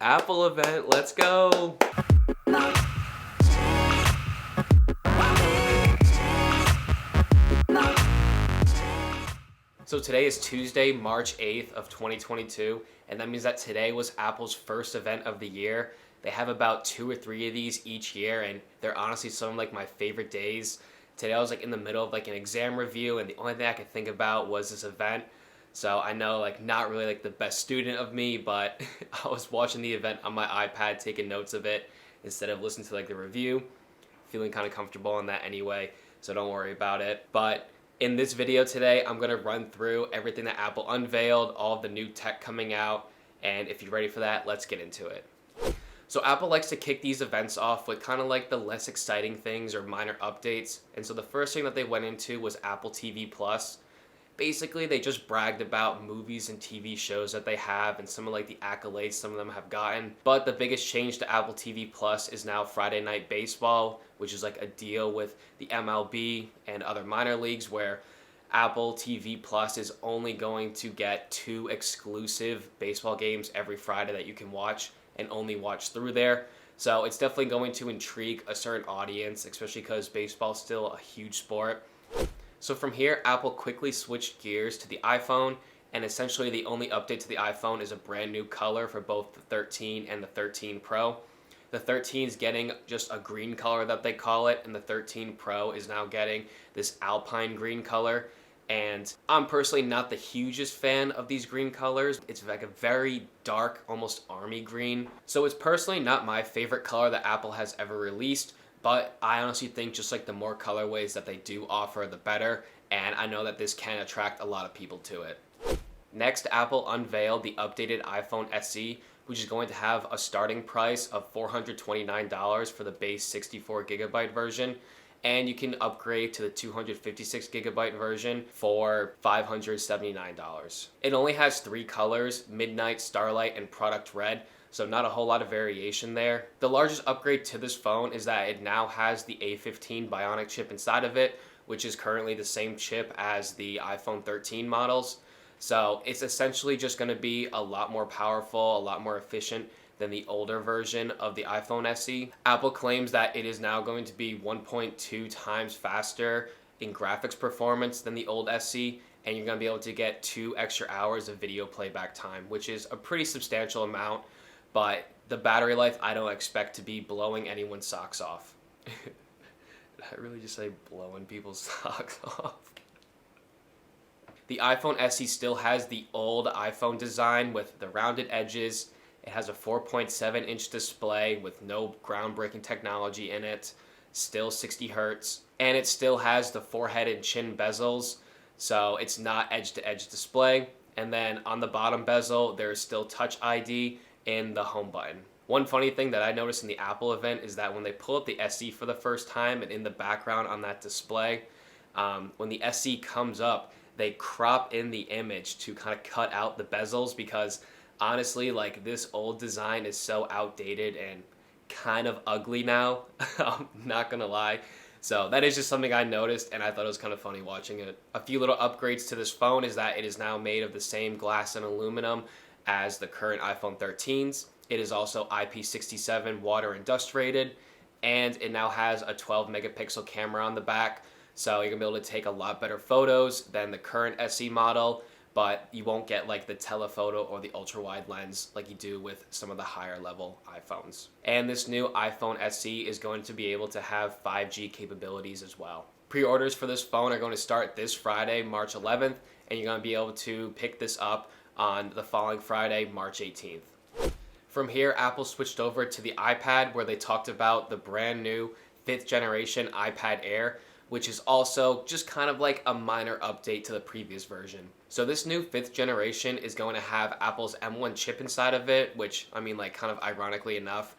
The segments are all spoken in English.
Apple event, let's go! So today is Tuesday, March 8th of 2022, and that means that today was Apple's first event of the year. They have about 2 or 3 of these each year, and they're honestly some of like my favorite days. Today I was like in the middle of like an exam review, and the only thing I could think about was this event. So I know like not really like the best student of me, but I was watching the event on my iPad, taking notes of it instead of listening to like the review. Feeling kind of comfortable on that anyway, so don't worry about it. But in this video today, I'm gonna run through everything that Apple unveiled, all of the new tech coming out, and if you're ready for that, let's get into it. So Apple likes to kick these events off with kind of like the less exciting things or minor updates. And so the first thing that they went into was Apple TV Plus. Basically, they just bragged about movies and TV shows that they have and some of like the accolades some of them have gotten. But the biggest change to Apple TV Plus is now Friday Night Baseball, which is like a deal with the MLB and other minor leagues where Apple TV Plus is only going to get 2 exclusive baseball games every Friday that you can watch and only watch through there. So it's definitely going to intrigue a certain audience, especially because baseball is still a huge sport. So from here, Apple quickly switched gears to the iPhone, and essentially the only update to the iPhone is a brand new color for both the 13 and the 13 Pro. The 13 is getting just a green color that they call it, and the 13 Pro is now getting this alpine green color. And I'm personally not the hugest fan of these green colors. It's like a very dark, almost army green. So it's personally not my favorite color that Apple has ever released, but I honestly think just like the more colorways that they do offer, the better. And I know that this can attract a lot of people to it. Next, Apple unveiled the updated iPhone SE, which is going to have a starting price of $429 for the base 64GB version. And you can upgrade to the 256GB version for $579. It only has 3 colors, Midnight, Starlight, and Product Red, so not a whole lot of variation there. The largest upgrade to this phone is that it now has the A15 Bionic chip inside of it, which is currently the same chip as the iPhone 13 models. So it's essentially just going to be a lot more powerful, a lot more efficient than the older version of the iPhone SE. Apple claims that it is now going to be 1.2 times faster in graphics performance than the old SE, and you're going to be able to get 2 extra hours of video playback time, which is a pretty substantial amount, but the battery life I don't expect to be blowing anyone's socks off. Did I really just say blowing people's socks off? The iPhone SE still has the old iPhone design with the rounded edges. It has a 4.7-inch display with no groundbreaking technology in it, still 60 Hz, and it still has the forehead and chin bezels, so it's not edge-to-edge display. And then on the bottom bezel, there's still Touch ID in the home button. One funny thing that I noticed in the Apple event is that when they pull up the SE for the first time and in the background on that display, when the SE comes up, they crop in the image to kind of cut out the bezels because honestly, like this old design is so outdated and kind of ugly now. I'm not gonna lie. So that is just something I noticed and I thought it was kind of funny watching it. A few little upgrades to this phone is that it is now made of the same glass and aluminum as the current iPhone 13s. It is also IP67 water and dust rated, and it now has a 12 megapixel camera on the back. So you're gonna be able to take a lot better photos than the current SE model, but you won't get like the telephoto or the ultra wide lens like you do with some of the higher level iPhones. And this new iPhone SE is going to be able to have 5G capabilities as well. Pre-orders for this phone are going to start this Friday, March 11th, and you're going to be able to pick this up on the following Friday, March 18th. From here, Apple switched over to the iPad where they talked about the brand new 5th generation iPad Air, which is also just kind of like a minor update to the previous version. So this new 5th generation is going to have Apple's M1 chip inside of it, which, I mean, like kind of ironically enough,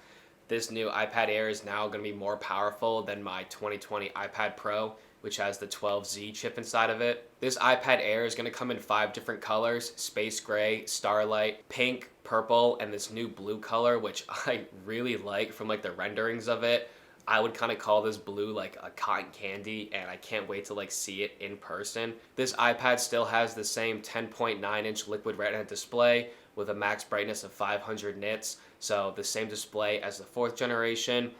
this new iPad Air is now going to be more powerful than my 2020 iPad Pro, which has the 12Z chip inside of it. This iPad Air is going to come in 5 different colors: space gray, starlight, pink, purple, and this new blue color, which I really like from like the renderings of it. I would kind of call this blue like a cotton candy, and I can't wait to like see it in person. This iPad still has the same 10.9-inch liquid retina display with a max brightness of 500 nits, so the same display as the 4th generation,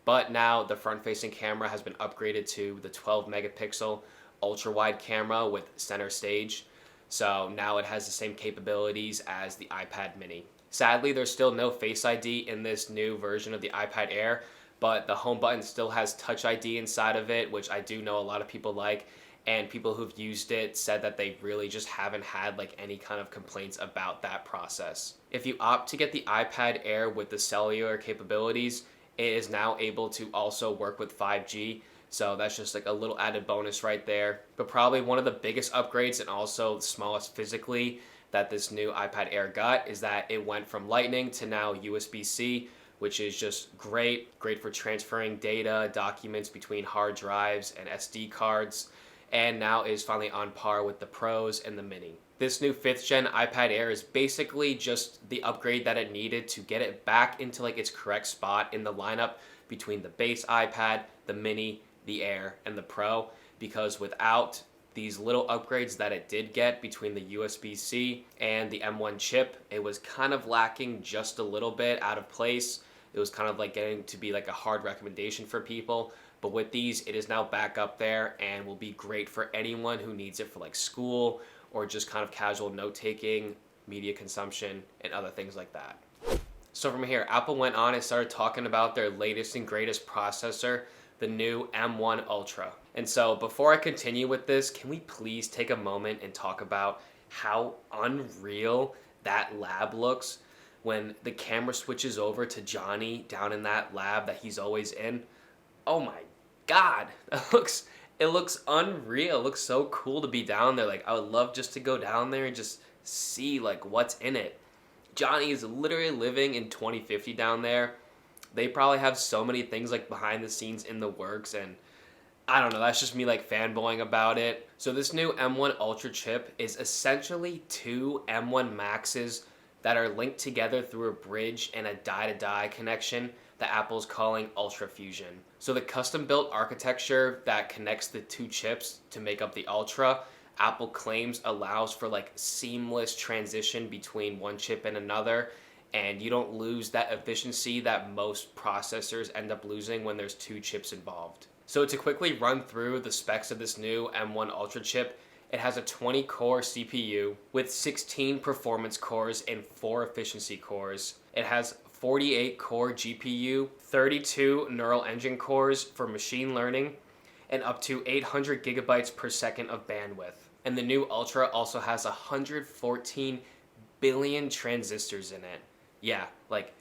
but now the front-facing camera has been upgraded to the 12 megapixel ultra-wide camera with center stage. So now it has the same capabilities as the iPad mini. Sadly, there's still no Face ID in this new version of the iPad Air, but the home button still has Touch ID inside of it, which I do know a lot of people like, and people who've used it said that they really just haven't had like any kind of complaints about that process. If you opt to get the iPad Air with the cellular capabilities, it is now able to also work with 5G, so that's just like a little added bonus right there. But probably one of the biggest upgrades and also the smallest physically that this new iPad Air got is that it went from Lightning to now USB-C, which is just great for transferring data, documents between hard drives and SD cards, and now is finally on par with the Pros and the Mini. This new 5th gen iPad Air is basically just the upgrade that it needed to get it back into like its correct spot in the lineup between the base iPad, the Mini, the Air, and the Pro, because without these little upgrades that it did get between the USB-C and the M1 chip, it was kind of lacking just a little bit, out of place. It was kind of like getting to be like a hard recommendation for people. But with these, it is now back up there and will be great for anyone who needs it for like school or just kind of casual note-taking, media consumption, and other things like that. So from here, Apple went on and started talking about their latest and greatest processor, the new M1 Ultra. And so before I continue with this, can we please take a moment and talk about how unreal that lab looks when the camera switches over to Johnny down in that lab that he's always in? Oh my God, it looks unreal. It looks so cool to be down there. Like, I would love just to go down there and just see like what's in it. Johnny is literally living in 2050 down there. They probably have so many things like behind the scenes in the works, and I don't know, that's just me like fanboying about it. So this new M1 Ultra chip is essentially two M1 Maxes that are linked together through a bridge and a die-to-die connection that Apple's calling Ultra Fusion. So the custom-built architecture that connects the two chips to make up the Ultra, Apple claims allows for like seamless transition between one chip and another, and you don't lose that efficiency that most processors end up losing when there's two chips involved. So to quickly run through the specs of this new M1 Ultra chip, it has a 20-core CPU with 16 performance cores and 4 efficiency cores. It has 48-core GPU, 32 neural engine cores for machine learning, and up to 800 gigabytes per second of bandwidth. And the new Ultra also has 114 billion transistors in it. Yeah, like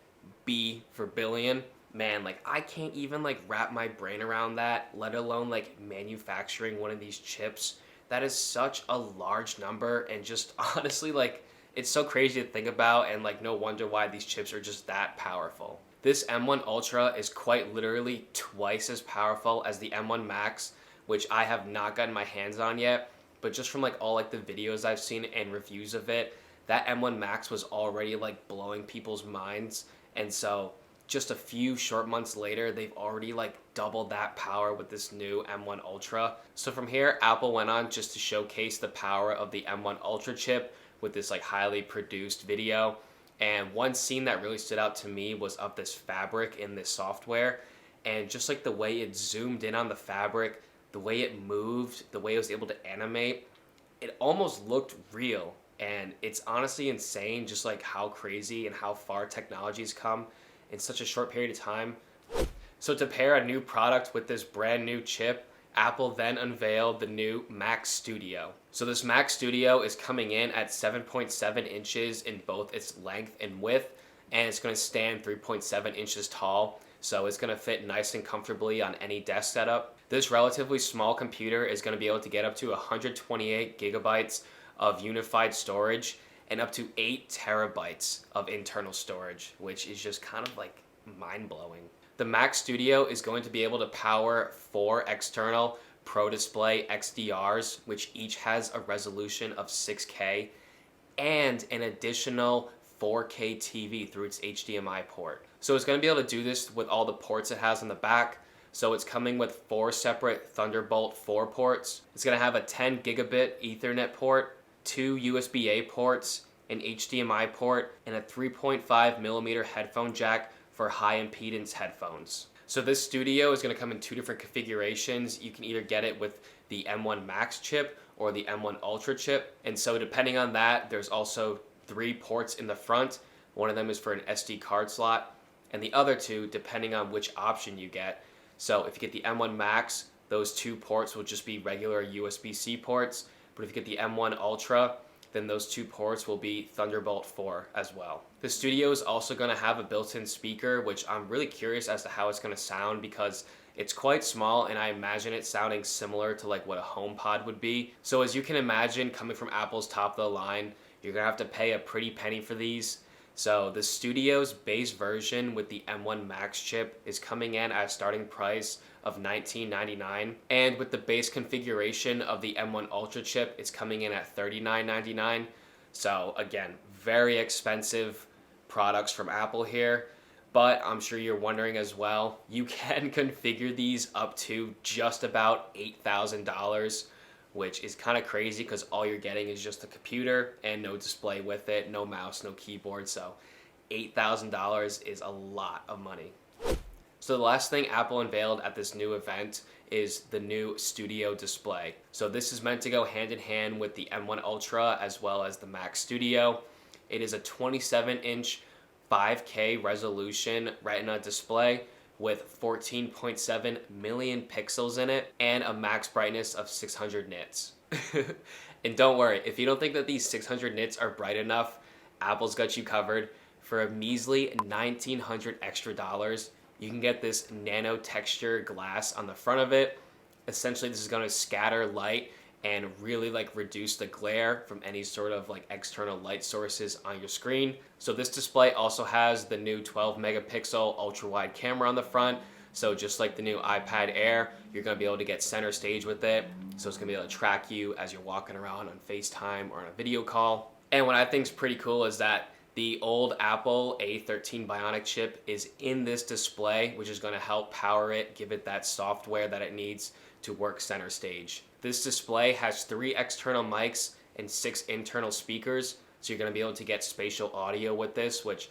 B for billion. Man, like I can't even like wrap my brain around that, let alone like manufacturing one of these chips. That is such a large number, and just honestly like it's so crazy to think about, and like no wonder why these chips are just that powerful. This M1 Ultra is quite literally twice as powerful as the M1 Max, which I have not gotten my hands on yet, but just from like all like the videos I've seen and reviews of it, that M1 Max was already like blowing people's minds, and so just a few short months later, they've already like doubled that power with this new M1 Ultra. So from here, Apple went on just to showcase the power of the M1 Ultra chip with this like highly produced video. And one scene that really stood out to me was of this fabric in this software, and just like the way it zoomed in on the fabric, the way it moved, the way it was able to animate, it almost looked real. And it's honestly insane just like how crazy and how far technology's come in such a short period of time. So to pair a new product with this brand new chip, Apple then unveiled the new Mac Studio. So this Mac Studio is coming in at 7.7 inches in both its length and width, and it's going to stand 3.7 inches tall, so it's going to fit nice and comfortably on any desk setup. This relatively small computer is going to be able to get up to 128 gigabytes of unified storage and up to 8 terabytes of internal storage, which is just kind of like mind-blowing. The Mac Studio is going to be able to power 4 external Pro Display XDRs, which each has a resolution of 6K, and an additional 4K TV through its HDMI port. So it's going to be able to do this with all the ports it has on the back, So it's coming with 4 separate Thunderbolt 4 ports. It's going to have a 10 gigabit Ethernet port, 2 USB-A ports, an HDMI port, and a 3.5 millimeter headphone jack for high impedance headphones. So this Studio is going to come in 2 different configurations. You can either get it with the M1 Max chip or the M1 Ultra chip. And so depending on that, there's also 3 ports in the front. One of them is for an SD card slot, and the other 2 depending on which option you get. So if you get the M1 Max, those 2 ports will just be regular USB-C ports. But if you get the M1 Ultra, then those 2 ports will be Thunderbolt 4 as well. The Studio is also going to have a built-in speaker, which I'm really curious as to how it's going to sound because it's quite small and I imagine it sounding similar to like what a HomePod would be. So as you can imagine, coming from Apple's top of the line, you're going to have to pay a pretty penny for these. So the Studio's base version with the M1 Max chip is coming in at a starting price of $19.99, and with the base configuration of the M1 Ultra chip, it's coming in at $39.99. So again, very expensive products from Apple here, but I'm sure you're wondering as well, you can configure these up to just about $8,000. Which is kind of crazy because all you're getting is just a computer and no display with it, no mouse, no keyboard. So $8,000 is a lot of money. So the last thing Apple unveiled at this new event is the new Studio display. So this is meant to go hand in hand with the M1 Ultra as well as the Mac Studio. It is a 27-inch 5K resolution Retina display with 14.7 million pixels in it and a max brightness of 600 nits. And don't worry, if you don't think that these 600 nits are bright enough, Apple's got you covered. For a measly $1,900 extra, you can get this nano texture glass on the front of it. Essentially, this is going to scatter light and really like reduce the glare from any sort of like external light sources on your screen. So this display also has the new 12 megapixel ultra wide camera on the front. So just like the new iPad Air, you're gonna be able to get center stage with it. So it's gonna be able to track you as you're walking around on FaceTime or on a video call. And what I think is pretty cool is that the old Apple A13 Bionic chip is in this display, which is gonna help power it, give it that software that it needs to work center stage. This display has 3 external mics and 6 internal speakers, so you're going to be able to get spatial audio with this, which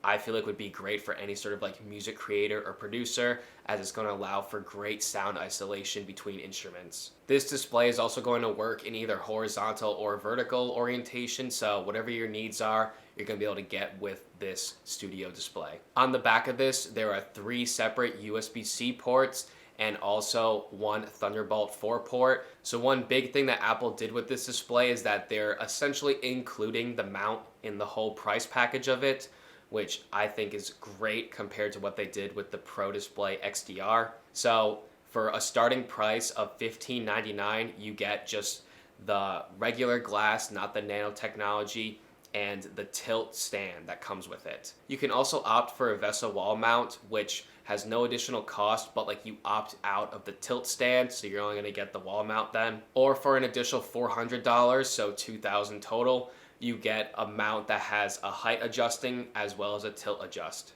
I feel like would be great for any sort of like music creator or producer, as it's going to allow for great sound isolation between instruments. This display is also going to work in either horizontal or vertical orientation, so whatever your needs are, you're going to be able to get with this Studio display. On the back of this, there are 3 separate USB-C ports and also 1 Thunderbolt 4 port. So one big thing that Apple did with this display is that they're essentially including the mount in the whole price package of it, which I think is great compared to what they did with the Pro Display XDR. So for a starting price of $15.99, you get just the regular glass, not the nanotechnology, and the tilt stand that comes with it. You can also opt for a VESA wall mount, which has no additional cost, but like you opt out of the tilt stand, so you're only gonna get the wall mount then. Or for an additional $400, so $2,000 total, you get a mount that has a height adjusting as well as a tilt adjust.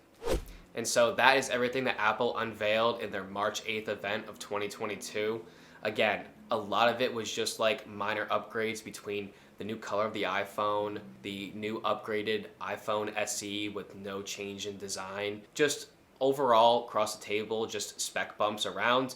And so that is everything that Apple unveiled in their March 8th event of 2022. Again, a lot of it was just like minor upgrades between the new color of the iPhone, the new upgraded iPhone SE with no change in design, just overall across the table, just spec bumps around.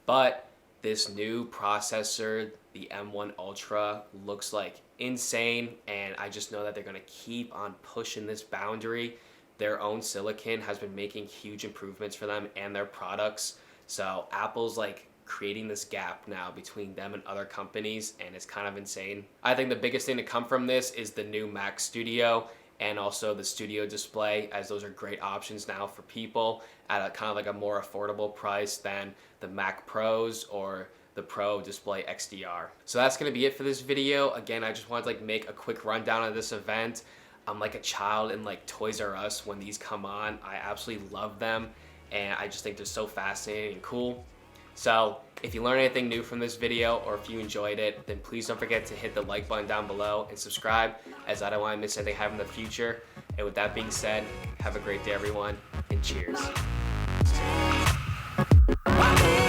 But this new processor, the M1 Ultra, looks like insane, and I just know that they're gonna keep on pushing this boundary. Their own silicon has been making huge improvements for them and their products. So Apple's like creating this gap now between them and other companies, and it's kind of insane. I think the biggest thing to come from this is the new Mac Studio and also the Studio display, as those are great options now for people at a kind of like a more affordable price than the Mac Pros or the Pro Display XDR. So that's gonna be it for this video. Again, I just wanted to like make a quick rundown of this event. I'm like a child in like Toys R Us when these come on. I absolutely love them, and I just think they're so fascinating and cool. So if you learned anything new from this video, or if you enjoyed it, then please don't forget to hit the like button down below and subscribe, as I don't want to miss anything I have in the future. And with that being said, have a great day everyone, and cheers. Why can't